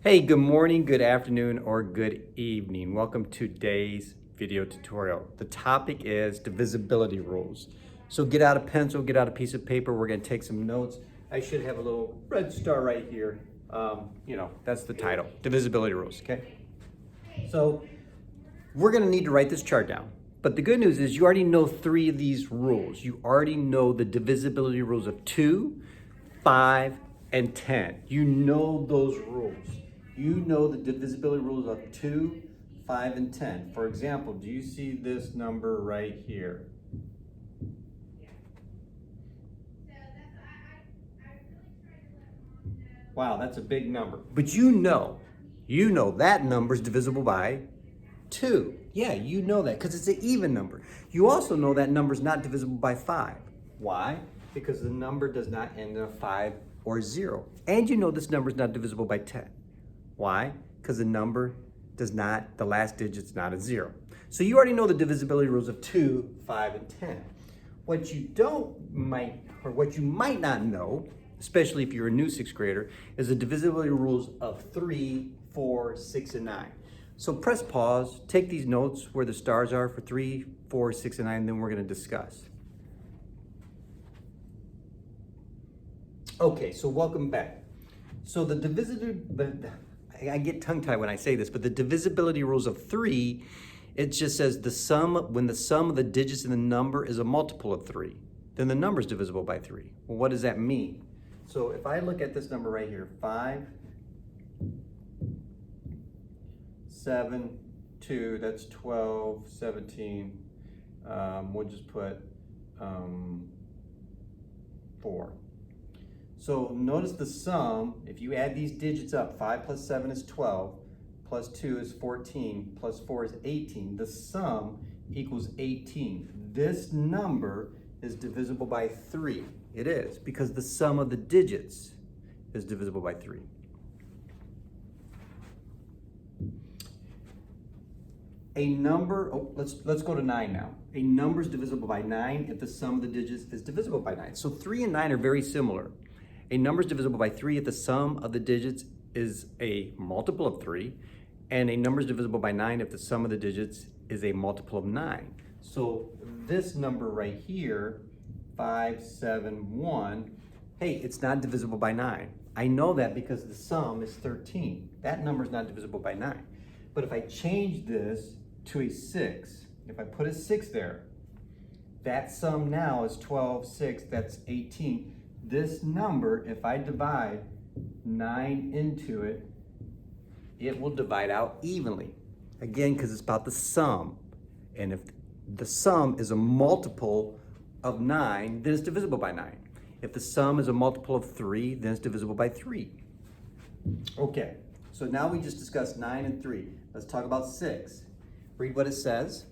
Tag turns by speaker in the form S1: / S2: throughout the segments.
S1: Hey, good morning, good afternoon, or good evening. Welcome to today's video tutorial. The topic is divisibility rules. So get out a pencil, get out a piece of paper. We're going to take some notes. I should have a little red star right here. That's the title, divisibility rules, okay? So we're going to need to write this chart down. But the good news is you already know three of these rules. You already know the divisibility rules of 2, 5, and 10. You know those rules. You know the divisibility rules of 2, 5, and 10. For example, do you see this number right here? Wow, that's a big number. But you know that number is divisible by 2. Yeah, you know that because it's an even number. You also know that number is not divisible by 5. Why? Because the number does not end in a 5 or 0. And you know this number is not divisible by 10. Why? Because the number does not, the last digit's not a 0. So you already know the divisibility rules of 2, 5, and 10. What you might not know, especially if you're a new 6th grader, is the divisibility rules of 3, 4, 6, and 9. So press pause, take these notes where the stars are for 3, 4, 6, and 9, and then we're going to discuss. Okay, so welcome back. So the I get tongue-tied when I say this, but the divisibility rules of 3, it just says when the sum of the digits in the number is a multiple of 3, then the number is divisible by 3. Well, what does that mean? So if I look at this number right here, 5, 7, 2, that's 12, 17, we'll just put 4. So notice the sum, if you add these digits up, 5 plus 7 is 12, plus 2 is 14, plus 4 is 18. The sum equals 18. This number is divisible by 3. It is, because the sum of the digits is divisible by 3. A number, let's go to 9 now. A number is divisible by 9 if the sum of the digits is divisible by 9. So 3 and 9 are very similar. A number is divisible by 3 if the sum of the digits is a multiple of 3, and a number is divisible by 9 if the sum of the digits is a multiple of 9. So this number right here, 5, 7, 1, hey, it's not divisible by 9. I know that because the sum is 13. That number is not divisible by 9. But if I change this to a 6, if I put a 6 there, that sum now is 12, 6, that's 18. This number, if I divide 9 into it, it will divide out evenly. Again, because it's about the sum. And if the sum is a multiple of 9, then it's divisible by 9. If the sum is a multiple of 3, then it's divisible by 3. Okay, so now we just discussed 9 and 3. Let's talk about 6. Read what it says.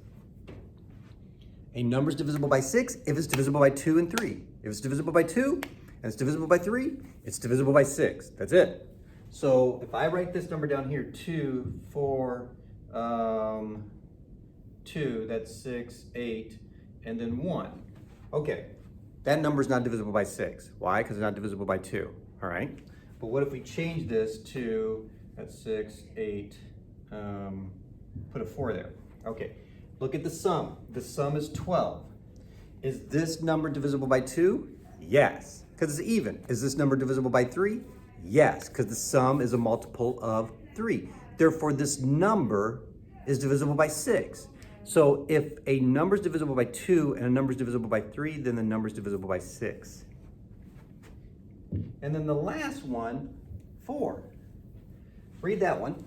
S1: A number is divisible by 6 if it's divisible by 2 and 3. If it's divisible by 2, and it's divisible by 3, it's divisible by 6. That's it. So if I write this number down here, 2, 4, 2, that's 6, 8, and then 1. Okay, that number is not divisible by 6. Why? Because it's not divisible by 2, all right? But what if we change this to, that's 6, 8, put a 4 there. Okay, look at the sum. The sum is 12. Is this number divisible by 2? Yes, because it's even. Is this number divisible by 3? Yes, because the sum is a multiple of 3. Therefore, this number is divisible by 6. So if a number is divisible by 2 and a number is divisible by 3, then the number is divisible by 6. And then the last one, 4. Read that one.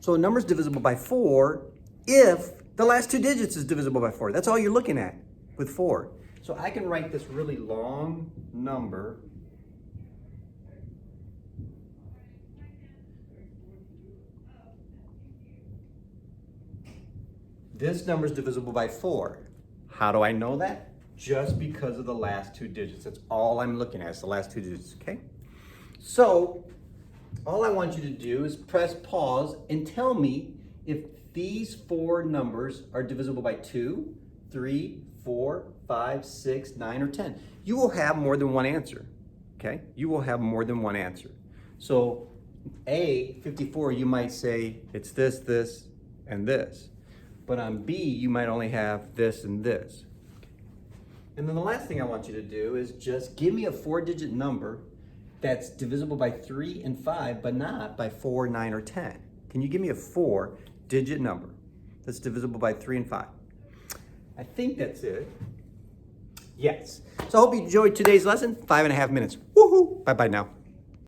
S1: So a number is divisible by 4 if the last 2 digits is divisible by 4. That's all you're looking at with 4. So I can write this really long number. This number is divisible by 4. How do I know that? Just because of the last 2 digits. That's all I'm looking at, is the last 2 digits, okay? So all I want you to do is press pause and tell me if these 4 numbers are divisible by 2, 3, 4, 5, 6, 9, or 10. You will have more than one answer. okay, you will have more than one answer. So A, 54, you might say it's this, this, and this. But on B, you might only have this and this. And then the last thing I want you to do is just give me a 4-digit number that's divisible by 3 and 5, but not by 4, 9, or 10. Can you give me a 4-digit number that's divisible by 3 and 5? I think that's it. Yes. So I hope you enjoyed today's lesson. 5.5 minutes. Woohoo! Bye-bye now.